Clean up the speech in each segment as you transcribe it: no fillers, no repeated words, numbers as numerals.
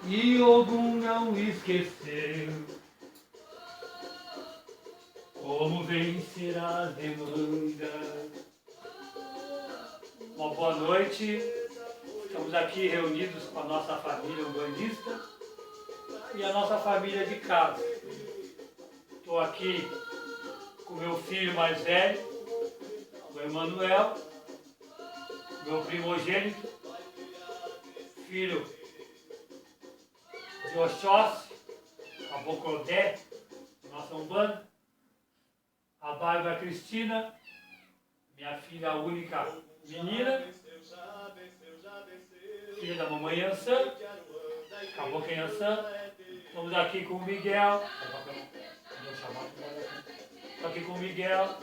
E Ogum não esqueceu como vencer as demandas. Uma boa noite. Estamos aqui reunidos com a nossa família umbandista e a nossa família de casa. Estou aqui com meu filho mais velho, o Emanuel, meu primogênito, filho de Oxóssi, a Bocodé, nossa Umbanda, a Bárbara Cristina, minha filha única menina, filha da mamãe Yansan, Cabocla Yansan. Estamos aqui com o Miguel. Estou aqui com o Miguel,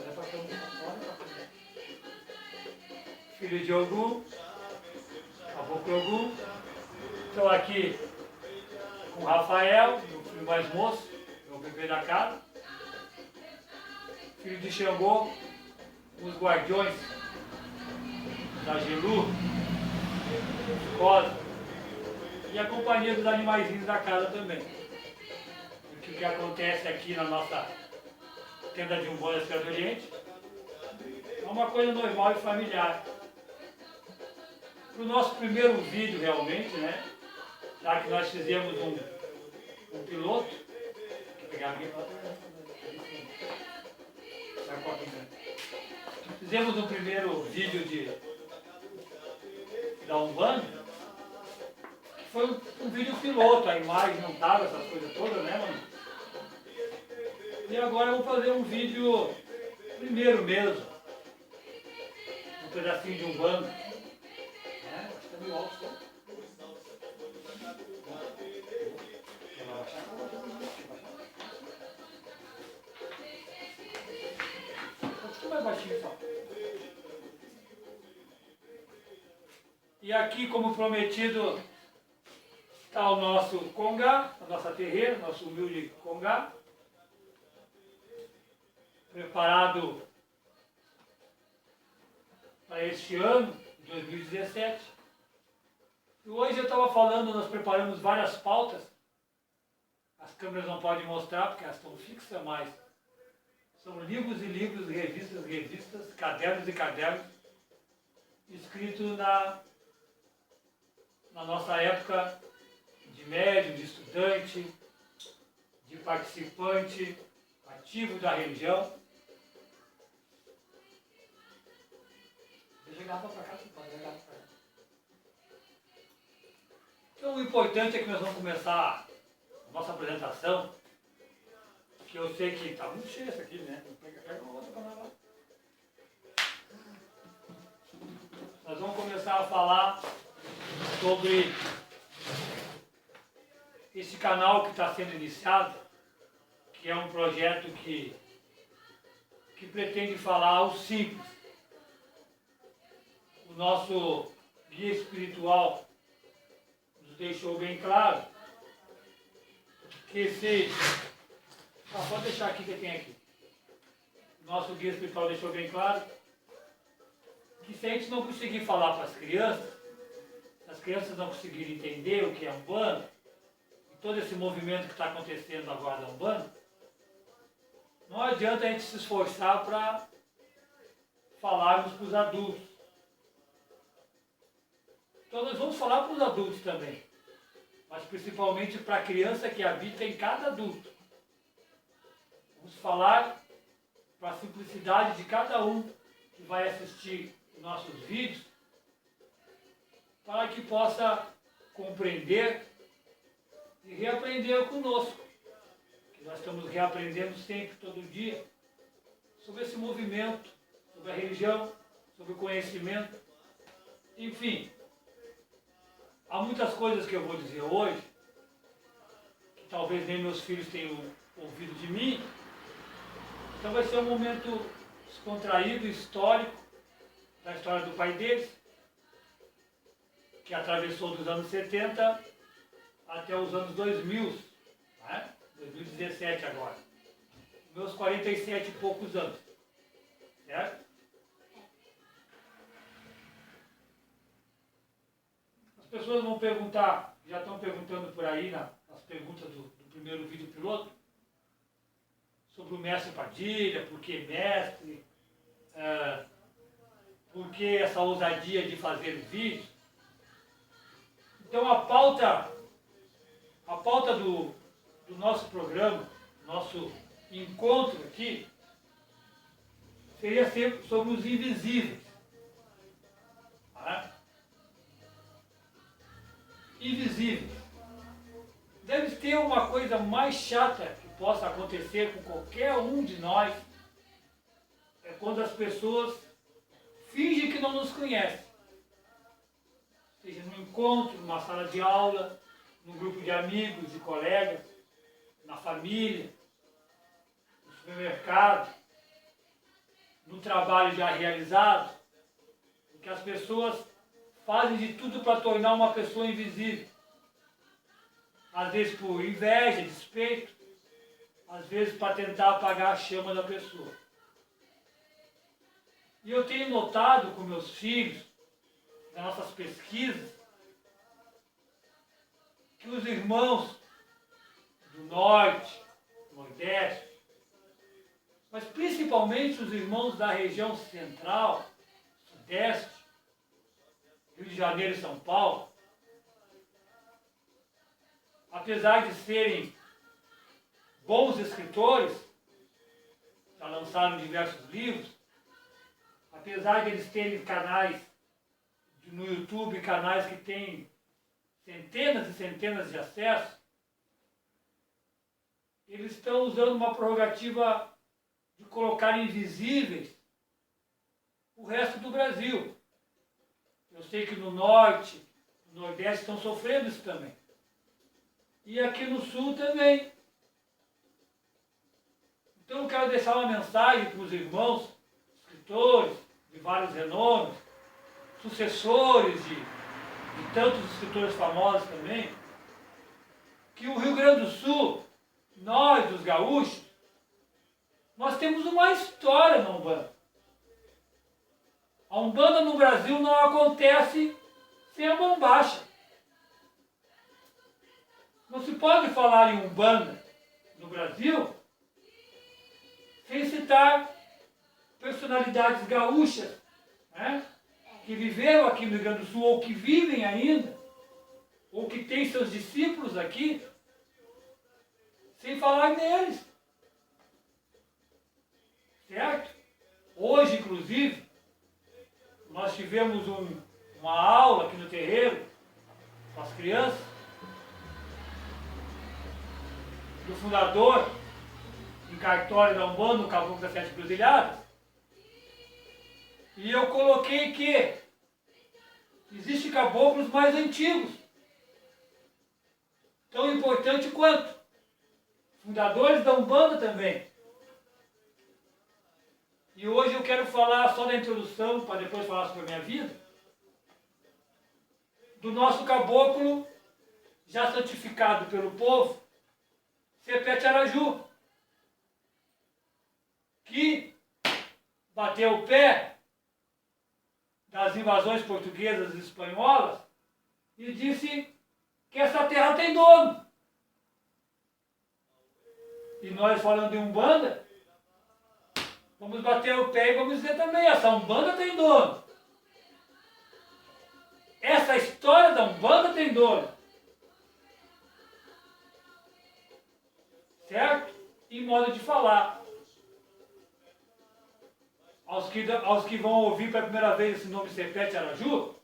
filho de Ogum, Caboclo Ogum. Estou aqui com o Rafael, meu filho mais moço, meu bebê da casa, filho de Xangô, os guardiões da Gelu, Rosa, e a companhia dos animaizinhos da casa também. Porque o que acontece aqui na nossa tenda de Umbanda Estrela do Oriente é uma coisa normal e familiar. Para o nosso primeiro vídeo realmente, né? Já que nós fizemos um piloto, fizemos um primeiro vídeo da Umbanda, que foi um vídeo piloto, a imagem não estava, essas coisas todas, né, mano? E agora eu vou fazer um vídeo primeiro mesmo, um pedacinho de Umbanda. Acho que tá meio alto, só. Mais baixinho só. E aqui, como prometido, está o nosso congá, a nossa terreira, nosso humilde congá, preparado para este ano, 2017. E hoje eu estava falando, nós preparamos várias pautas. As câmeras não podem mostrar porque elas estão fixas, mas são livros e livros, revistas e revistas, cadernos e cadernos, escritos na nossa época de médium, de estudante, de participante ativo da religião. Deixa eu garrafa para cá, pode garrafa para cá. Então o importante é que nós vamos começar a nossa apresentação, que eu sei que está muito cheio isso aqui, né? Pega uma outra para lá. Nós vamos começar a falar sobre esse canal que está sendo iniciado, que é um projeto que pretende falar ao simples. O nosso guia espiritual nos deixou bem claro que esse... pode deixar aqui que tem aqui. O nosso guia espiritual deixou bem claro que se a gente não conseguir falar para as crianças não conseguirem entender o que é Umbanda, todo esse movimento que está acontecendo agora da Umbanda, não adianta a gente se esforçar para falarmos para os adultos. Então nós vamos falar para os adultos também, mas principalmente para a criança que habita em cada adulto. Vamos falar para a simplicidade de cada um que vai assistir os nossos vídeos, para que possa compreender e reaprender conosco, que nós estamos reaprendendo sempre, todo dia, sobre esse movimento, sobre a religião, sobre o conhecimento, enfim. Há muitas coisas que eu vou dizer hoje, que talvez nem meus filhos tenham ouvido de mim, então vai ser um momento descontraído, histórico, da história do pai deles, que atravessou dos anos 70 até os anos 2000, né? 2017 agora. Meus 47 e poucos anos, certo? As pessoas vão perguntar, já estão perguntando por aí nas perguntas do primeiro vídeo piloto, sobre o mestre Padilha, por que mestre, por que essa ousadia de fazer vídeos. Então a pauta do nosso programa, nosso encontro aqui, seria sempre sobre os invisíveis. Tá? Invisíveis. Deve ter uma coisa mais chata que possa acontecer com qualquer um de nós, é quando as pessoas fingem que não nos conhecem. Seja num encontro, numa sala de aula, num grupo de amigos, de colegas, na família, no supermercado, no trabalho já realizado, em que as pessoas fazem de tudo para tornar uma pessoa invisível. Às vezes por inveja, despeito, às vezes para tentar apagar a chama da pessoa. E eu tenho notado com meus filhos, nas nossas pesquisas, que os irmãos do Norte, Nordeste, mas principalmente os irmãos da região Central, Sudeste, Rio de Janeiro e São Paulo, apesar de serem bons escritores, já lançaram diversos livros, apesar de eles terem canais no YouTube, canais que têm centenas e centenas de acessos, eles estão usando uma prerrogativa de colocar invisíveis o resto do Brasil. Eu sei que no Norte, no Nordeste estão sofrendo isso também. E aqui no Sul também. Então eu quero deixar uma mensagem para os irmãos, escritores de vários renomes, sucessores de tantos escritores famosos também, que o Rio Grande do Sul, nós, os gaúchos, nós temos uma história na Umbanda. A Umbanda no Brasil não acontece sem a bombacha. Não se pode falar em Umbanda no Brasil sem citar personalidades gaúchas, né, que viveram aqui no Rio Grande do Sul, ou que vivem ainda, ou que têm seus discípulos aqui, sem falar neles. Certo? Hoje, inclusive, nós tivemos uma aula aqui no terreiro, com as crianças, do fundador, em cartório da Umbanda, no Caboclo das Sete Cruzilhadas, e eu coloquei que existem caboclos mais antigos, tão importante quanto, fundadores da Umbanda também. E hoje eu quero falar só da introdução, para depois falar sobre a minha vida, do nosso caboclo, já santificado pelo povo, Sepete Araju, que bateu o pé das invasões portuguesas e espanholas e disse que essa terra tem dono. E nós falando de Umbanda, vamos bater o pé e vamos dizer também, essa Umbanda tem dono. Essa história da Umbanda tem dono. Certo? Em modo de falar. Aos que vão ouvir pela primeira vez esse nome Sepete Araju,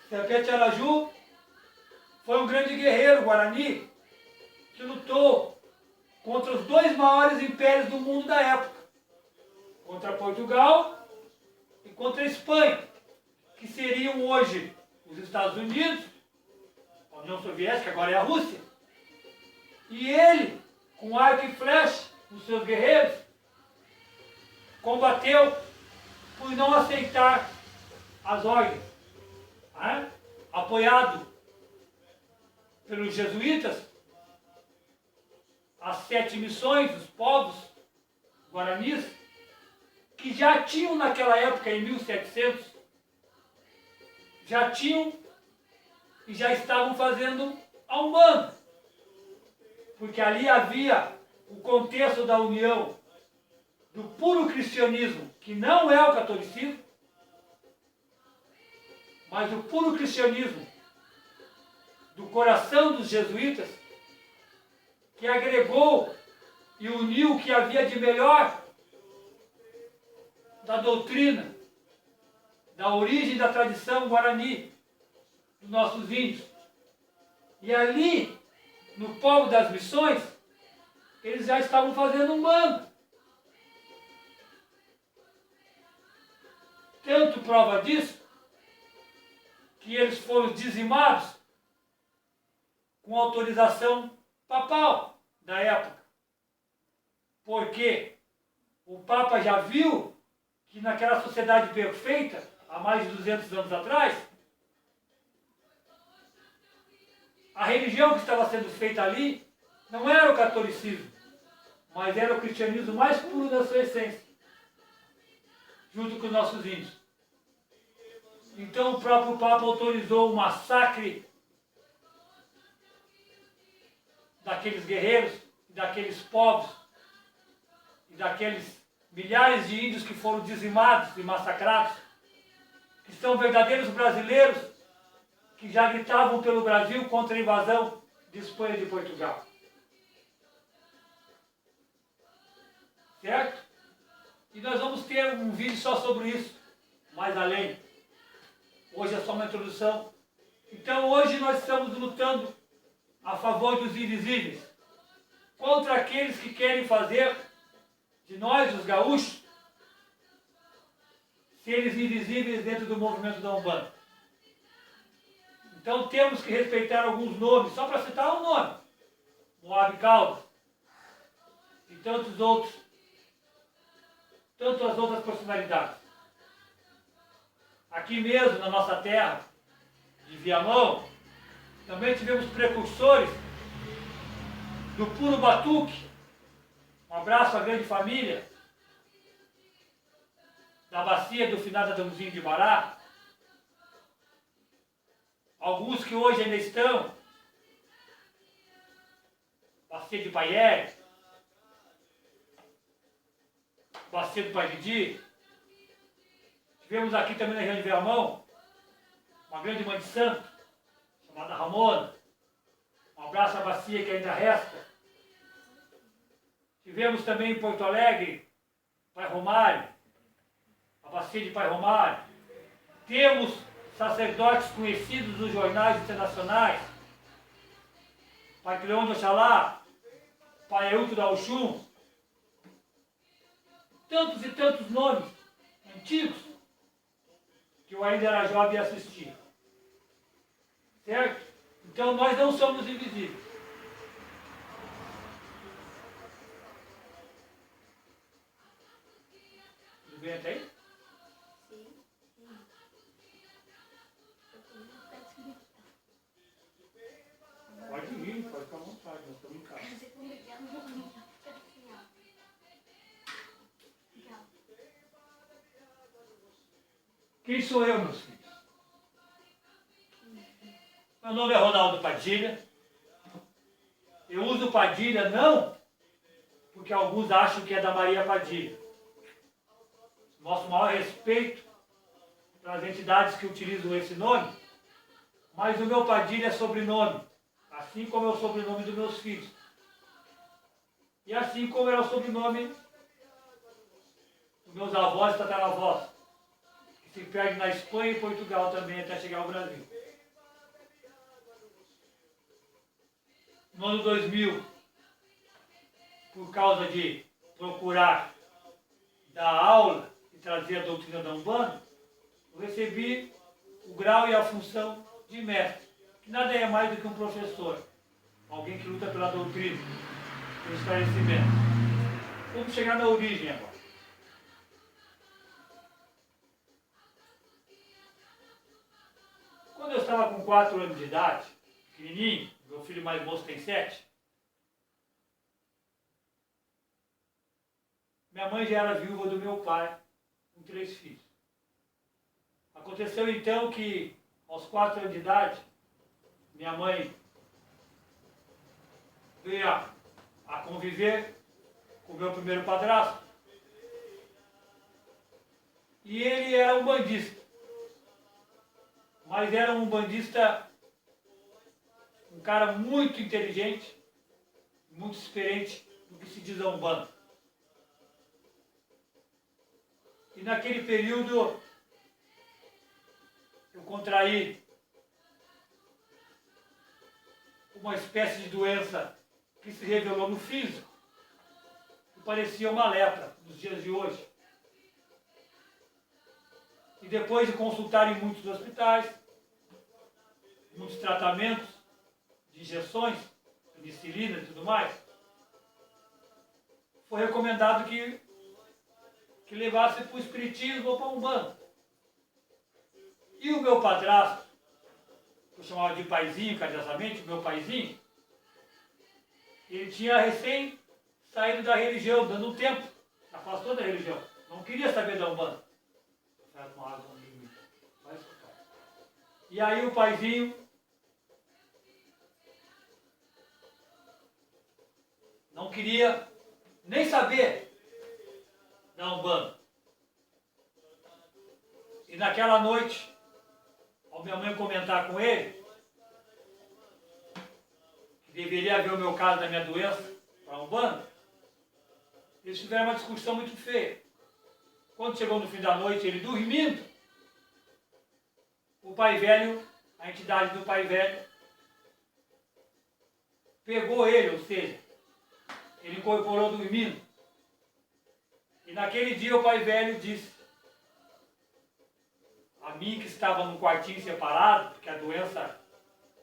Sepete Araju foi um grande guerreiro guarani que lutou contra os dois maiores impérios do mundo da época, contra Portugal e contra a Espanha, que seriam hoje os Estados Unidos, a União Soviética, agora é a Rússia. E ele, com arco e flecha, os seus guerreiros, combateu por não aceitar as ordens, né? Apoiado pelos jesuítas, as 7 missões dos povos guaranis, que já tinham naquela época, em 1700, já tinham e já estavam fazendo a Umbanda. Porque ali havia o contexto da união do puro cristianismo, que não é o catolicismo, mas o puro cristianismo do coração dos jesuítas, que agregou e uniu o que havia de melhor da doutrina, da origem da tradição guarani, dos nossos índios. E ali, no povo das missões, eles já estavam fazendo Umbanda. Tanto prova disso, que eles foram dizimados com autorização papal da época. Porque o Papa já viu que naquela sociedade perfeita, há mais de 200 anos atrás, a religião que estava sendo feita ali não era o catolicismo, mas era o cristianismo mais puro da sua essência, junto com os nossos índios. Então o próprio Papa autorizou o massacre daqueles guerreiros, daqueles povos, e daqueles milhares de índios que foram dizimados e massacrados, que são verdadeiros brasileiros, que já gritavam pelo Brasil contra a invasão de Espanha e de Portugal. Certo? E nós vamos ter um vídeo só sobre isso, mais além. Hoje é só uma introdução. Então hoje nós estamos lutando a favor dos invisíveis, contra aqueles que querem fazer de nós, os gaúchos, seres invisíveis dentro do movimento da Umbanda. Então temos que respeitar alguns nomes, só para citar um nome. Moab Caldas e tantos outros, tantas outras personalidades. Aqui mesmo, na nossa terra, de Viamão, também tivemos precursores do puro batuque. Um abraço à grande família da bacia do finado Adãozinho de Bará. Alguns que hoje ainda estão, bacia de Paieri, bacia do Pai Didi. Tivemos aqui também na região de Viamão uma grande mãe de santo, chamada Ramona. Um abraço à bacia que ainda resta. Tivemos também em Porto Alegre, Pai Romário, a bacia de Pai Romário. Temos sacerdotes conhecidos nos jornais internacionais, Pai Cleon de Oxalá, Pai Euto da Oxum, tantos e tantos nomes antigos que eu ainda era jovem e assistia. Certo? Então nós não somos invisíveis. Tudo bem até aí? Pode ir, pode ficar à vontade, nós estamos em casa. Quem sou eu, meus filhos? Meu nome é Ronaldo Padilha. Eu uso Padilha não porque alguns acham que é da Maria Padilha. Nosso maior respeito para as entidades que utilizam esse nome, mas o meu Padilha é sobrenome, assim como é o sobrenome dos meus filhos. E assim como é o sobrenome dos meus avós e tataravós, que se perde na Espanha e Portugal também até chegar ao Brasil. No ano 2000, por causa de procurar dar aula e trazer a doutrina da Umbanda, eu recebi o grau e a função de mestre, que nada é mais do que um professor, alguém que luta pela doutrina, pelo esclarecimento. Vamos chegar na origem agora. Quando eu estava com 4 anos de idade, pequenininho, meu filho mais moço tem 7, minha mãe já era viúva do meu pai, com 3 filhos. Aconteceu então que, aos 4 anos de idade, minha mãe veio a conviver com o meu primeiro padrasto. E ele era um bandista. Mas era um bandista, um cara muito inteligente, muito experiente no que se diz a Umbanda. E naquele período eu contraí uma espécie de doença que se revelou no físico, que parecia uma lepra nos dias de hoje. E depois de consultar em muitos hospitais, muitos tratamentos, de injeções, penicilina e tudo mais, foi recomendado que levasse para o espiritismo ou para a Umbanda. E o meu padrasto, que eu chamava de paizinho carinhosamente, o meu paizinho, ele tinha recém saído da religião, dando um tempo, afastou da religião, não queria saber da Umbanda. E aí o paizinho não queria nem saber da Umbanda. E naquela noite, ao minha mãe comentar com ele, que deveria ver o meu caso da minha doença para a Umbanda, eles tiveram uma discussão muito feia. Quando chegou no fim da noite, ele dormindo, o pai velho, a entidade do pai velho, pegou ele, ou seja, ele incorporou dormindo. E naquele dia o pai velho disse a mim, que estava num quartinho separado, porque a doença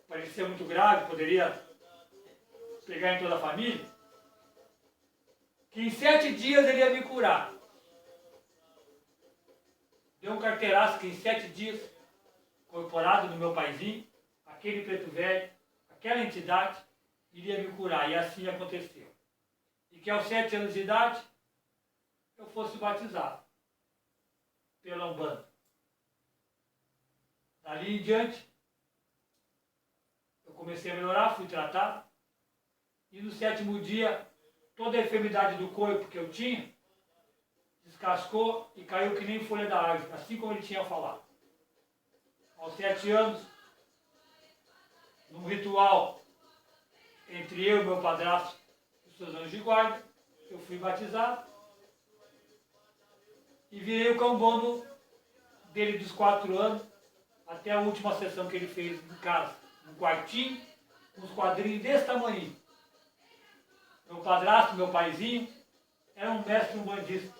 parecia muito grave, poderia pegar em toda a família, que em 7 dias ele ia me curar. Deu um carteiraço que em 7 dias, incorporado no meu paizinho, aquele preto velho, aquela entidade, iria me curar. E assim aconteceu. E que aos 7 anos de idade, eu fosse batizado pela Umbanda. Dali em diante, eu comecei a melhorar, fui tratado. E no 7º dia, toda a enfermidade do corpo que eu tinha, descascou e caiu que nem folha da árvore, assim como ele tinha falado. Aos 7 anos, num ritual entre eu e meu padrasto e os seus anjos de guarda, eu fui batizado e virei o cambondo dele dos 4 anos até a última sessão que ele fez em casa, num quartinho, com uns quadrinhos desse tamanho. Meu padrasto, meu paizinho, era um mestre umbandista.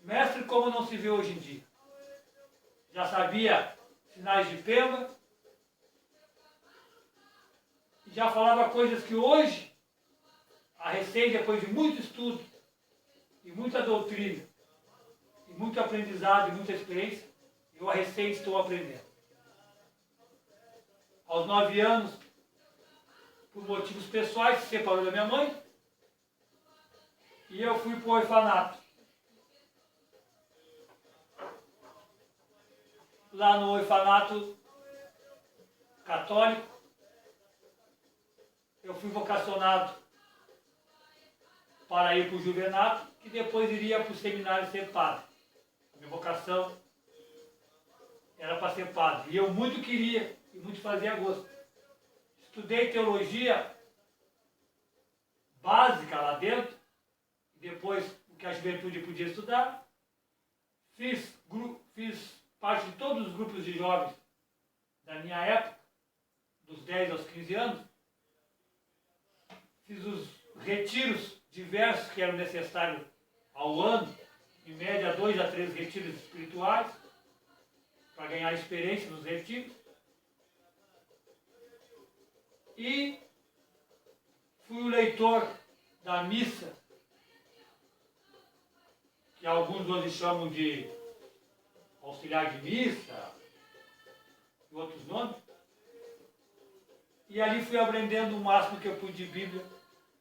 Mestre como não se vê hoje em dia. Já sabia sinais de pemba, e já falava coisas que hoje, a recém, depois de muito estudo, e muita doutrina, e muito aprendizado, e muita experiência, eu a recém estou aprendendo. Aos 9 anos, por motivos pessoais, se separou da minha mãe, e eu fui para o orfanato. Lá no orfanato católico, eu fui vocacionado para ir para o juvenato, que depois iria para o seminário ser padre. A minha vocação era para ser padre. E eu muito queria, e muito fazia gosto. Estudei teologia básica lá dentro, depois o que a juventude podia estudar. Fiz parte de todos os grupos de jovens da minha época, dos 10 aos 15 anos. Fiz os retiros diversos que eram necessários ao ano, em média 2 a 3 retiros espirituais, para ganhar experiência nos retiros. E fui o leitor da missa, que alguns hoje chamam de auxiliar de missa, e outros nomes. E ali fui aprendendo o máximo que eu pude de Bíblia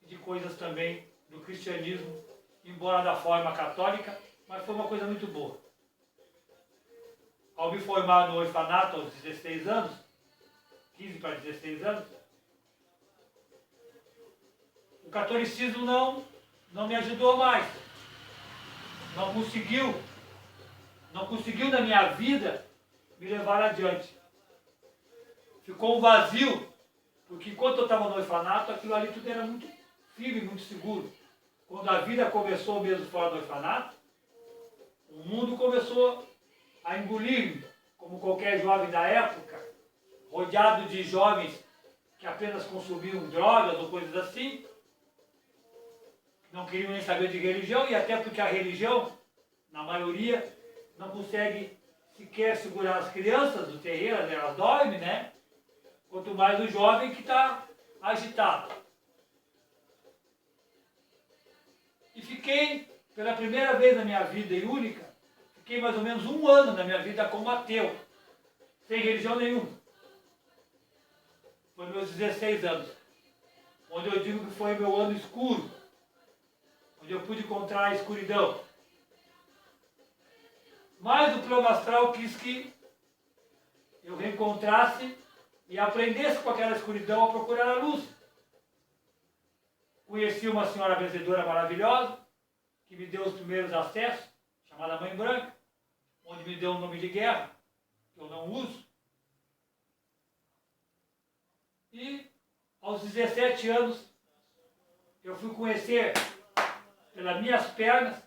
e de coisas também do cristianismo, embora da forma católica, mas foi uma coisa muito boa. Ao me formar no orfanato aos 16 anos, 15 para 16 anos, o catolicismo não me ajudou mais. Não conseguiu na minha vida me levar adiante. Ficou um vazio, porque enquanto eu estava no orfanato, aquilo ali tudo era muito firme, muito seguro. Quando a vida começou mesmo fora do orfanato, o mundo começou a engolir-me, como qualquer jovem da época, rodeado de jovens que apenas consumiam drogas ou coisas assim, não queriam nem saber de religião, e até porque a religião, na maioria, não consegue sequer segurar as crianças do terreiro, elas dormem, né? Quanto mais o jovem que está agitado. E fiquei, pela primeira vez na minha vida e única, fiquei mais ou menos 1 ano na minha vida como ateu, sem religião nenhuma. Foi meus 16 anos, onde eu digo que foi meu ano escuro, onde eu pude encontrar a escuridão. Mas o plano astral quis que eu reencontrasse e aprendesse com aquela escuridão a procurar a luz. Conheci uma senhora vencedora maravilhosa, que me deu os primeiros acessos, chamada Mãe Branca, onde me deu um nome de guerra, que eu não uso. E aos 17 anos, eu fui conhecer, pelas minhas pernas,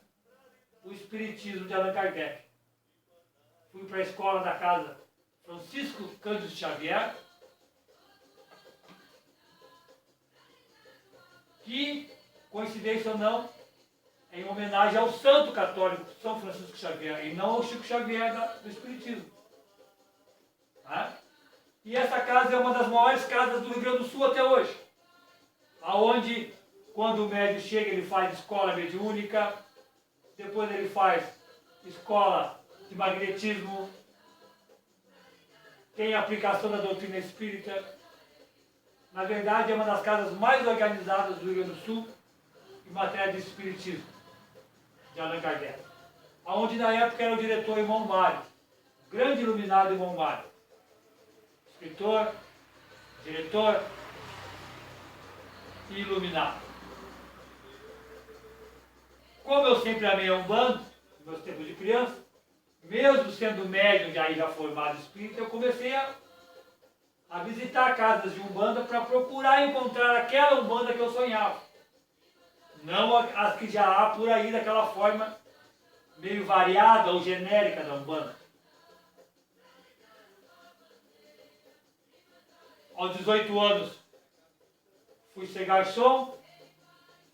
o Espiritismo de Allan Kardec. Fui para a escola da casa Francisco Cândido Xavier, que, coincidência ou não, é em homenagem ao santo católico São Francisco Xavier, e não ao Chico Xavier do Espiritismo. Tá? E essa casa é uma das maiores casas do Rio Grande do Sul até hoje, aonde, quando o médium chega, ele faz escola mediúnica, depois ele faz escola de magnetismo, tem a aplicação da doutrina espírita. Na verdade, é uma das casas mais organizadas do Rio Grande do Sul em matéria de espiritismo, de Allan Kardec. Onde na época era o diretor irmão Mário, grande iluminado irmão Mário. Escritor, diretor e iluminado. Como eu sempre amei a Umbanda, nos meus tempos de criança, mesmo sendo médium já formado espírita, eu comecei a visitar casas de Umbanda para procurar encontrar aquela Umbanda que eu sonhava. Não as que já há por aí daquela forma meio variada ou genérica da Umbanda. Aos 18 anos fui ser garçom,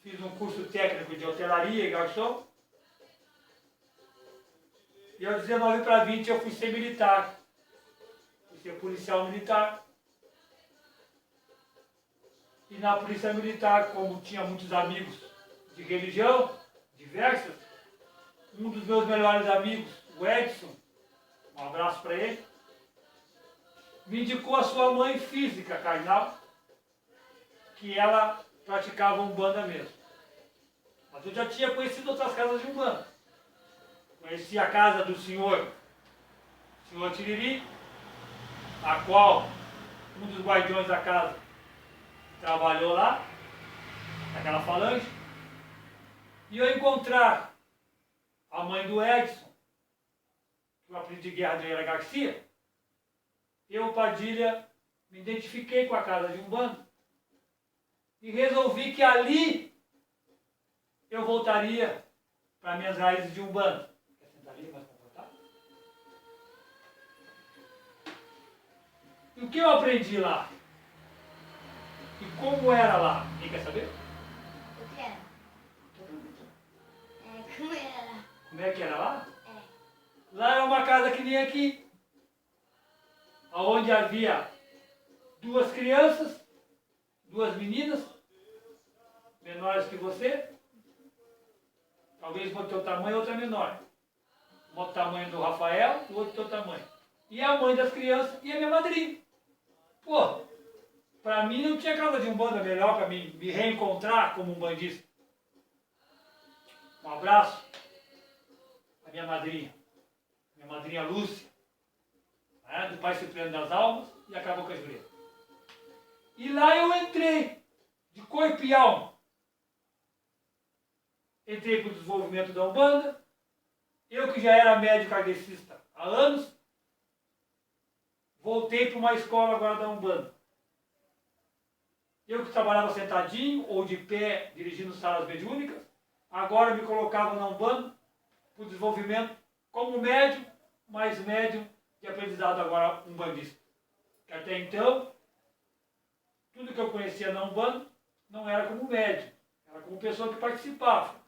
fiz um curso técnico de hotelaria e garçom. E aos 19 para 20 eu fui ser militar. Fui ser policial militar. E na polícia militar, como tinha muitos amigos de religião, diversas, um dos meus melhores amigos, o Edson, um abraço para ele, me indicou a sua mãe física, carnal, que ela praticava Umbanda mesmo. Mas eu já tinha conhecido outras casas de Umbanda. Conheci a casa do senhor Tiriri, a qual um dos guardiões da casa trabalhou lá, naquela falange, e eu encontrar a mãe do Edson, que o apelido de guerra dele era Garcia, eu, Padilha, me identifiquei com a casa de Umbanda e resolvi que ali eu voltaria para minhas raízes de Umbanda. Quer sentar ali mais confortável? E o que eu aprendi lá? E como era lá? Quem quer saber? Eu quero. Como era? Como é que era lá? É. Lá era uma casa que nem aqui, onde havia duas crianças, duas meninas, menores que você, talvez uma do teu tamanho e outra menor. Uma do tamanho do Rafael, o outro do teu tamanho. E a mãe das crianças e a minha madrinha. Pô, pra mim não tinha casa de Umbanda melhor para mim me reencontrar como um bandista. Um abraço à minha madrinha Lúcia, né, do Pai Supremo das Almas e a Cabocla Julieta. E lá eu entrei, de corpo e alma. Entrei para o desenvolvimento da Umbanda. Eu que já era médico kardecista há anos, voltei para uma escola agora da Umbanda. Eu que trabalhava sentadinho ou de pé, dirigindo salas mediúnicas, agora me colocava na Umbanda para o desenvolvimento como médium, mais médium de aprendizado agora umbandista. Que até então, tudo que eu conhecia na Umbanda não era como médium, era como pessoa que participava.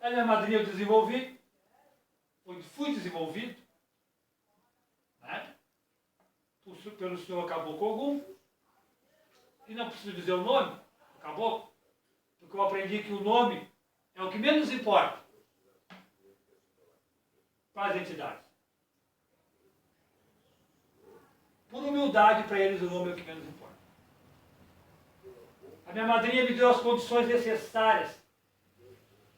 A minha madrinha eu desenvolvi, fui desenvolvido, né, pelo senhor Caboclo Ogum, e não preciso dizer o nome, Caboclo, porque eu aprendi que o nome é o que menos importa para as entidades. Por humildade, para eles o nome é o que menos importa. A minha madrinha me deu as condições necessárias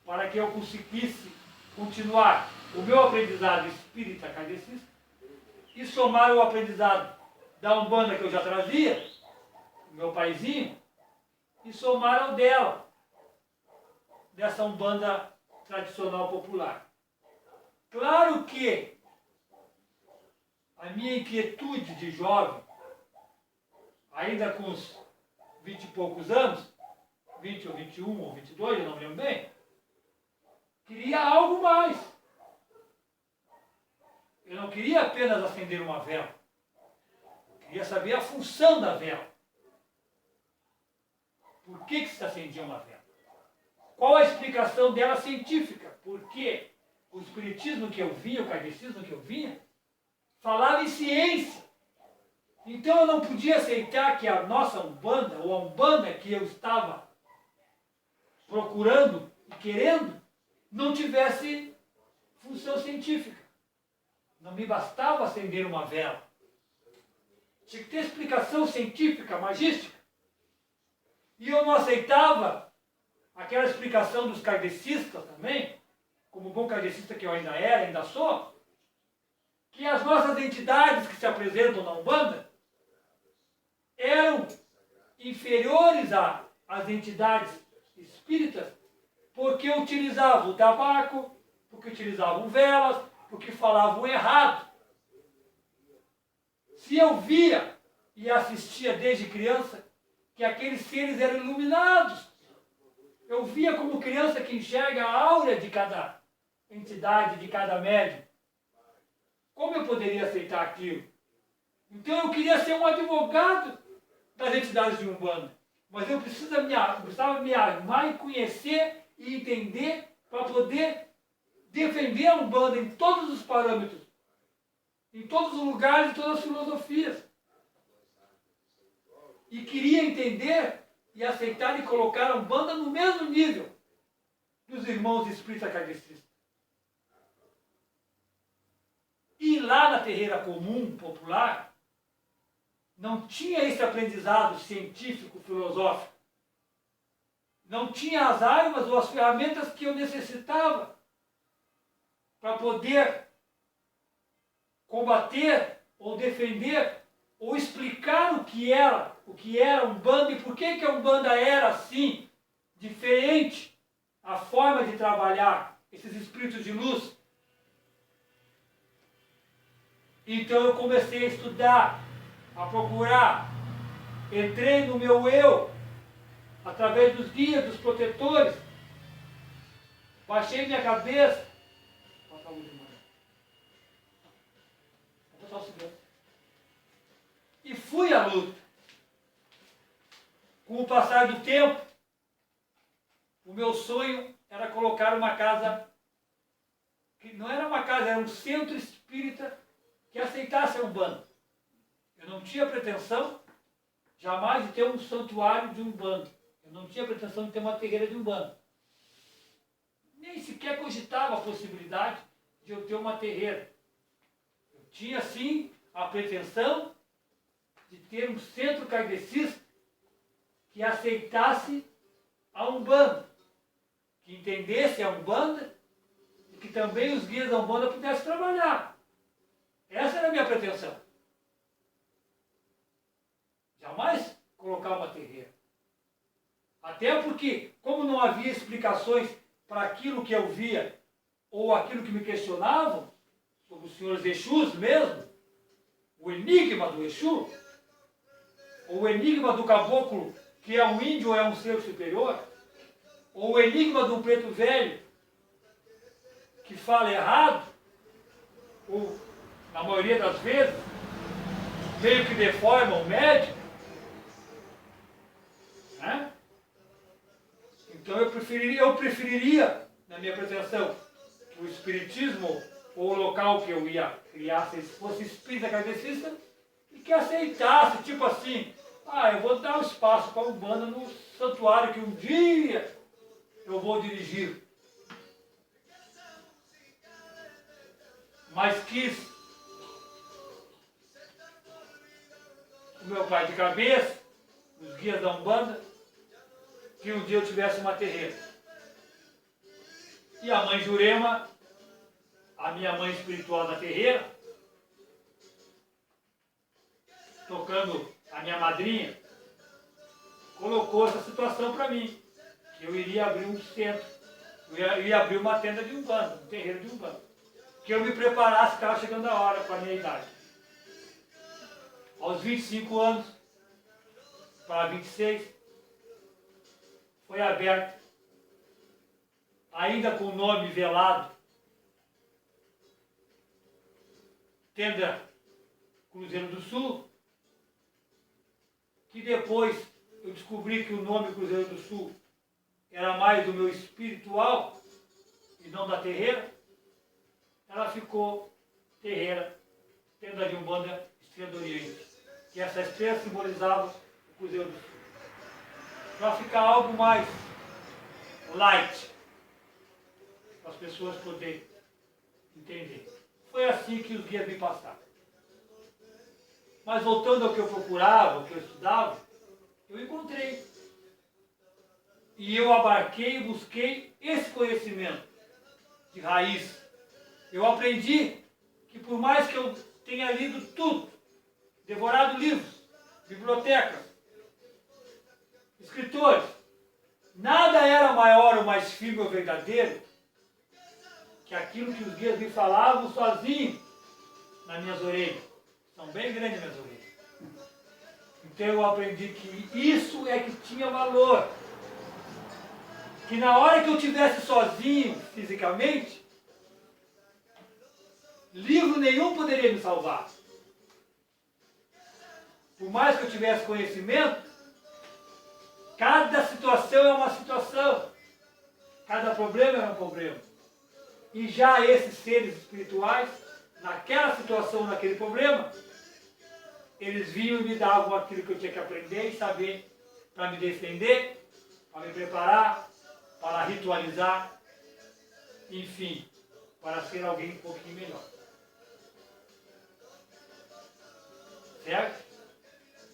para que eu conseguisse continuar o meu aprendizado espírita kardecista e somar o aprendizado da Umbanda que eu já trazia, do meu paizinho, e somar ao dela, dessa Umbanda tradicional popular. Claro que a minha inquietude de jovem, ainda com os 20 e poucos anos, 20 ou 21 ou 22, eu não me lembro bem, queria algo mais. Eu não queria apenas acender uma vela. Eu queria saber a função da vela. Por que se acendia uma vela? Qual a explicação dela científica? Porque o espiritismo que eu via, o kardecismo que eu via, falava em ciência. Então eu não podia aceitar que a nossa Umbanda, ou a Umbanda que eu estava procurando e querendo, não tivesse função científica. Não me bastava acender uma vela. Tinha que ter explicação científica, magística. E eu não aceitava aquela explicação dos kardecistas também, como bom kardecista que eu ainda era, ainda sou, que as nossas entidades que se apresentam na Umbanda eram inferiores às entidades espíritas porque utilizavam o tabaco, porque utilizavam velas, porque falavam errado. Se eu via e assistia desde criança que aqueles seres eram iluminados, eu via como criança que enxerga a aura de cada entidade, de cada médium. Como eu poderia aceitar aquilo? Então eu queria ser um advogado das entidades de Umbanda. Mas eu precisava me armar e conhecer e entender para poder defender a Umbanda em todos os parâmetros, em todos os lugares, em todas as filosofias. E queria entender e aceitar e colocar a Umbanda no mesmo nível dos irmãos espíritas kardecistas. E lá na terreira comum, popular, não tinha esse aprendizado científico, filosófico. Não tinha as armas ou as ferramentas que eu necessitava para poder combater ou defender ou explicar o que era o que era a Umbanda e por que a Umbanda era assim, diferente, a forma de trabalhar esses espíritos de luz. Então eu comecei a estudar, a procurar, entrei no meu eu, através dos guias, dos protetores, baixei minha cabeça, e fui à luta. Com o passar do tempo, o meu sonho era colocar uma casa, que não era uma casa, era um centro espírita que aceitasse a Umbanda. Eu não tinha pretensão jamais de ter um santuário de Umbanda. Eu não tinha pretensão de ter uma terreira de Umbanda. Nem sequer cogitava a possibilidade de eu ter uma terreira. Eu tinha, sim, a pretensão de ter um centro kardecista que aceitasse a Umbanda, que entendesse a Umbanda e que também os guias da Umbanda pudessem trabalhar. Essa era a minha pretensão. Jamais colocar uma terreira. Até porque, como não havia explicações para aquilo que eu via ou aquilo que me questionavam, sobre os senhores Exus mesmo, o enigma do Exu, ou o enigma do caboclo, que é um índio ou é um ser superior, ou o enigma do preto velho, que fala errado, ou, na maioria das vezes, meio que deforma o médico, né? Então eu preferiria, na minha pretensão, que o espiritismo, ou o local que eu ia criar, fosse espírita kardecista, e que aceitasse, tipo assim, eu vou dar um espaço para a Umbanda no santuário que um dia eu vou dirigir. Mas quis o meu pai de cabeça, os guias da Umbanda, que um dia eu tivesse uma terreira. E a mãe Jurema, a minha mãe espiritual da terreira, tocando a minha madrinha, colocou essa situação para mim, que eu iria abrir um centro, eu ia abrir uma tenda de Umbanda, um terreiro de Umbanda, que eu me preparasse, estava chegando a hora com a minha idade. Aos 25 anos, para 26, foi aberto, ainda com o nome velado, Tenda Cruzeiro do Sul, que depois eu descobri que o nome Cruzeiro do Sul era mais do meu espiritual e não da terreira. Ela ficou terreira, Tenda de Umbanda Estrela do Oriente, que essa estrela simbolizava o Cruzeiro do Sul. Para ficar algo mais light, para as pessoas poderem entender. Foi assim que os guias me passaram. Mas voltando ao que eu procurava, ao que eu estudava, eu encontrei. E eu abarquei e busquei esse conhecimento de raiz. Eu aprendi que por mais que eu tenha lido tudo, devorado livros, bibliotecas, escritores, nada era maior ou mais firme ou verdadeiro que aquilo que os guias me falavam sozinhos nas minhas orelhas. São bem grandes minhas orelhas. Então eu aprendi que isso é que tinha valor. Que na hora que eu estivesse sozinho, fisicamente, livro nenhum poderia me salvar. Por mais que eu tivesse conhecimento, cada situação é uma situação. Cada problema é um problema. E já esses seres espirituais, naquela situação, naquele problema, eles vinham e me davam aquilo que eu tinha que aprender e saber para me defender, para me preparar, para ritualizar, enfim, para ser alguém um pouquinho melhor. Certo?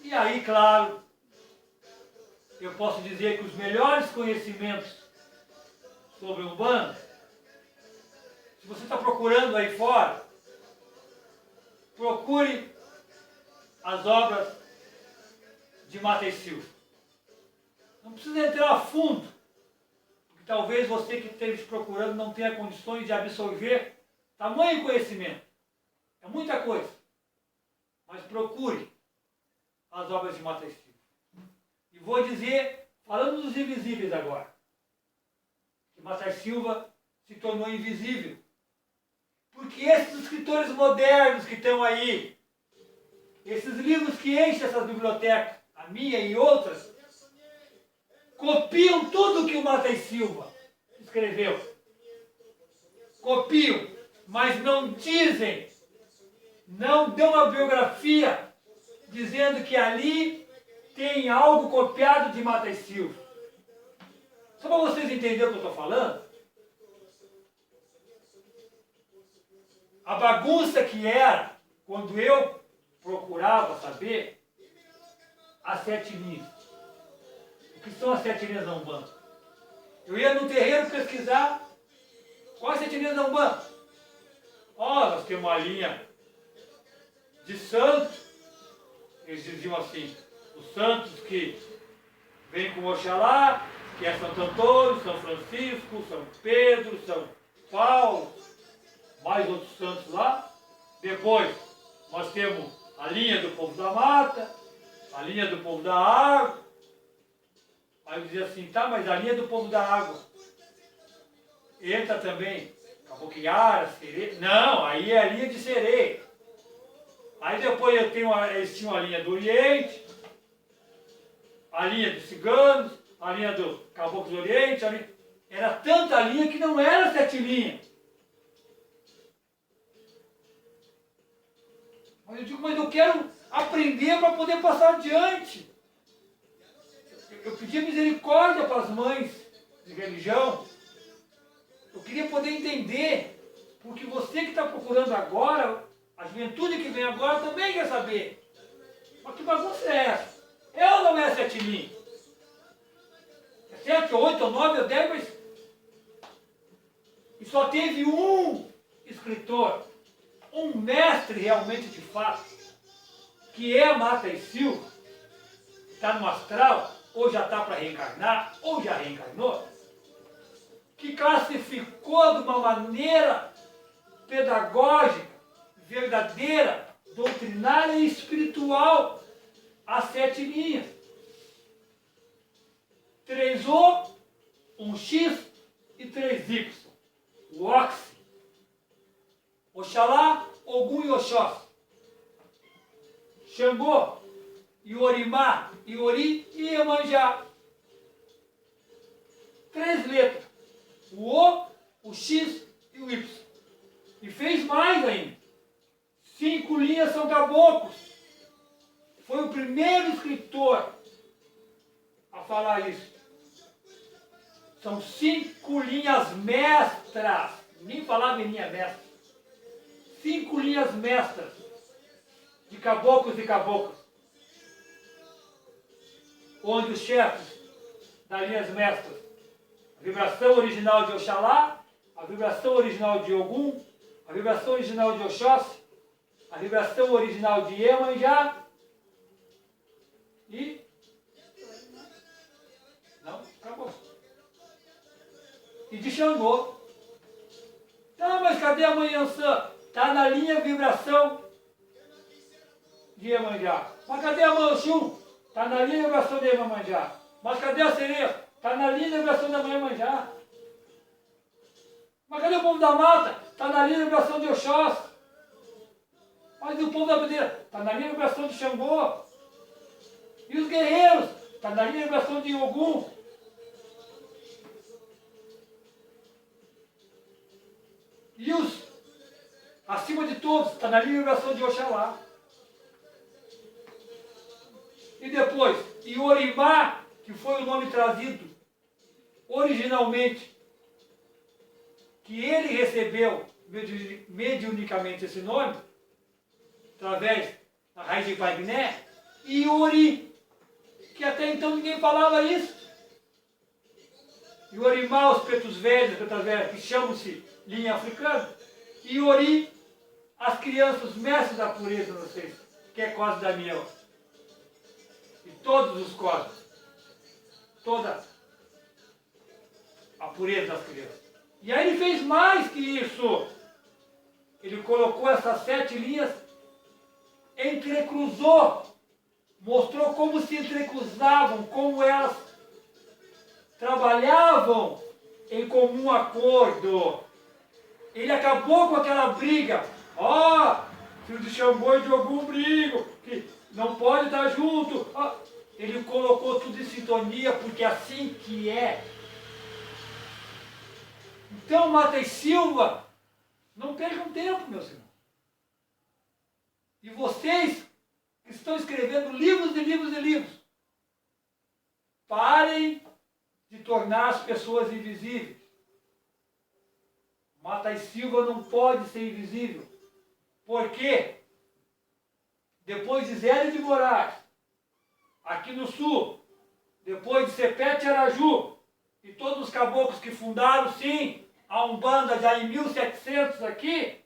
E aí, claro, eu posso dizer que os melhores conhecimentos sobre o Umbanda, se você está procurando aí fora, procure as obras de Mata e Silva. Não precisa entrar a fundo, porque talvez você que esteja procurando não tenha condições de absorver tamanho conhecimento. É muita coisa. Mas procure as obras de Mata e Silva. E vou dizer, falando dos invisíveis agora, que Mata e Silva se tornou invisível. Porque esses escritores modernos que estão aí, esses livros que enchem essas bibliotecas, a minha e outras, copiam tudo que o Mata e Silva escreveu. Copiam, mas não dizem, não dão uma biografia dizendo que ali tem algo copiado de Mata e Silva. Só para vocês entenderem o que eu estou falando, a bagunça que era quando eu procurava saber as 7 linhas. O que são as 7 linhas da Umbanda? Eu ia no terreiro pesquisar quais 7 linhas da Umbanda. Nós temos uma linha de santos, eles diziam assim, os santos que vêm com Oxalá, que é Santo Antônio, São Francisco, São Pedro, São Paulo, mais outros santos lá. Depois nós temos a linha do povo da mata, a linha do povo da água. Aí eu dizia assim, tá, mas a linha do povo da água entra também Caboquiara, Sereia? Não, aí é a linha de Sereia. Aí depois eles tinham a linha do Oriente, a linha dos ciganos, a linha do Caboclo do Oriente, era tanta linha que não era 7 linhas. Mas eu digo, mas eu quero aprender para poder passar adiante. Eu pedia misericórdia para as mães de religião. Eu queria poder entender, porque você que está procurando agora, a juventude que vem agora também quer saber. Mas que bagunça é essa? É ou não é 7 linhas? É 7, 8, 9, 10, mas... E só teve um escritor, um mestre realmente de fato, que é Mata e Silva, está no astral, ou já está para reencarnar, ou já reencarnou, que classificou de uma maneira pedagógica, verdadeira, doutrinária e espiritual as 7 linhas. 3O, 1X e 3Y. O Oxi, Oxalá, Ogum e Oxóssi. Xangô, Iorimá, Iori e Iemanjá. 3 letras. O O, o X e o Y. E fez mais ainda. 5 linhas são caboclos. Foi o primeiro escritor a falar isso. São 5 linhas mestras. Nem falava em linha mestra. 5 linhas mestras de caboclos e caboclas. Onde os chefes das linhas mestras, a vibração original de Oxalá, a vibração original de Ogum, a vibração original de Oxóssi, a vibração original de Iemanjá e... Não, acabou. E de Xangô. Tá, mas cadê a Mãe Iansã? Está na linha vibração de Iemanjá. Mas cadê a Mãe Oxum? Está na linha vibração de Iemanjá. Mas cadê a Sereia? Está na linha vibração da Mãe Iemanjá. Mas cadê o povo da mata? Está na linha vibração de Oxóssi. Mas e o povo da bandeira? Está na linha vibração de Xangô. E os guerreiros? Está na linha vibração de Ogum. E os, acima de todos, está na linha vibração de Oxalá. E depois, Iorimá, que foi o nome trazido originalmente, que ele recebeu mediunicamente esse nome, através da raiz de Wagner, e Iori, que até então ninguém falava isso. Iorimá, os pretos velhos, que chamam-se linha africana, e Iori, as crianças, os mestres da pureza, vocês, que é Cosme Damião. E todos os códigos, toda a pureza das crianças. E aí ele fez mais que isso. Ele colocou essas 7 linhas, entrecruzou, mostrou como se entrecruzavam, como elas trabalhavam em comum acordo. Ele acabou com aquela briga. Filho de Xangô e de Ogum brigam, que não pode estar junto. Ele colocou tudo em sintonia, porque é assim que é. Então, Mata e Silva, não percam tempo, meus irmãos. E vocês que estão escrevendo livros e livros e livros, parem de tornar as pessoas invisíveis. Mata e Silva não pode ser invisível. Por quê? Depois de Zélio de Moraes, aqui no sul, depois de Sepete Araju, e todos os caboclos que fundaram, sim, a Umbanda já em 1700 aqui,